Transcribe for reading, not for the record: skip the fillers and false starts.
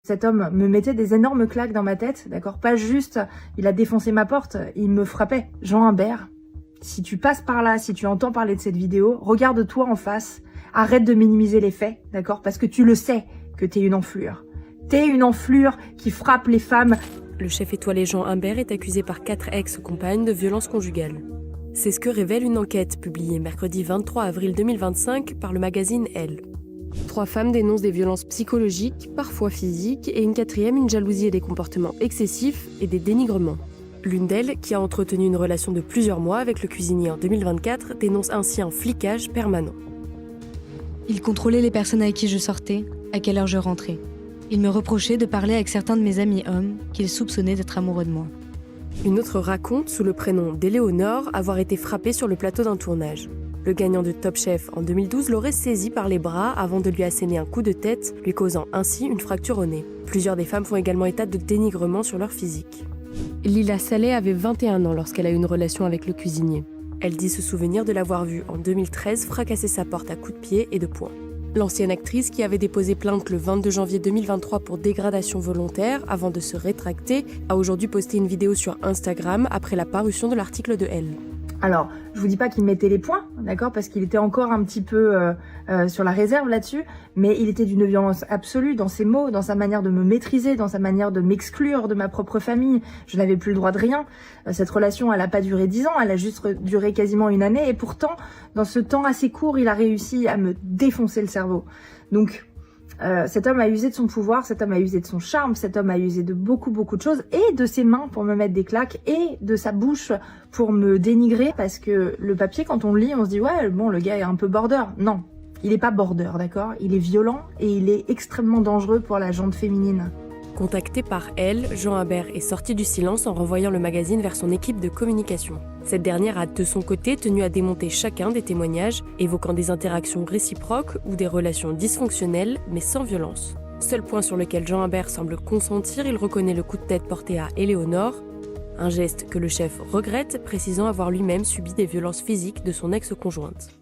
Cet homme me mettait des énormes claques dans ma tête, d'accord? Pas juste, il a défoncé ma porte, il me frappait. Jean Humbert, si tu passes par là, si tu entends parler de cette vidéo, regarde-toi en face, arrête de minimiser les faits, d'accord? Parce que tu le sais que t'es une enflure. T'es une enflure qui frappe les femmes. Le chef étoilé Jean Humbert est accusé par 4 ex-compagnes de violences conjugales. C'est ce que révèle une enquête publiée mercredi 23 avril 2025 par le magazine Elle. 3 femmes dénoncent des violences psychologiques, parfois physiques, et une 4e, une jalousie et des comportements excessifs et des dénigrements. L'une d'elles, qui a entretenu une relation de plusieurs mois avec le cuisinier en 2024, dénonce ainsi un flicage permanent. Il contrôlait les personnes avec qui je sortais, à quelle heure je rentrais. Il me reprochait de parler avec certains de mes amis hommes qu'il soupçonnait d'être amoureux de moi. Une autre raconte, sous le prénom d'Éléonore, avoir été frappée sur le plateau d'un tournage. Le gagnant de Top Chef en 2012 l'aurait saisi par les bras avant de lui asséner un coup de tête, lui causant ainsi une fracture au nez. Plusieurs des femmes font également état de dénigrement sur leur physique. Lila Saleh avait 21 ans lorsqu'elle a eu une relation avec le cuisinier. Elle dit se souvenir de l'avoir vu en 2013 fracasser sa porte à coups de pied et de poing. L'ancienne actrice, qui avait déposé plainte le 22 janvier 2023 pour dégradation volontaire avant de se rétracter, a aujourd'hui posté une vidéo sur Instagram après la parution de l'article de Elle. Alors, je vous dis pas qu'il mettait les poings, d'accord, parce qu'il était encore un petit peu sur la réserve là-dessus, mais il était d'une violence absolue dans ses mots, dans sa manière de me maîtriser, dans sa manière de m'exclure de ma propre famille. Je n'avais plus le droit de rien. Cette relation, elle a pas duré 10 ans, elle a juste duré quasiment une année, et pourtant, dans ce temps assez court, il a réussi à me défoncer le cerveau. Donc, cet homme a usé de son pouvoir, cet homme a usé de son charme, cet homme a usé de beaucoup de choses, et de ses mains pour me mettre des claques, et de sa bouche pour me dénigrer, parce que le papier, quand on le lit, on se dit ouais, bon, le gars est un peu border. Non, il est pas border, d'accord? Il est violent et il est extrêmement dangereux pour la gente féminine. Contacté par Elle, Jean Humbert est sorti du silence en renvoyant le magazine vers son équipe de communication. Cette dernière a de son côté tenu à démonter chacun des témoignages, évoquant des interactions réciproques ou des relations dysfonctionnelles, mais sans violence. Seul point sur lequel Jean Humbert semble consentir, il reconnaît le coup de tête porté à Éléonore, un geste que le chef regrette, précisant avoir lui-même subi des violences physiques de son ex-conjointe.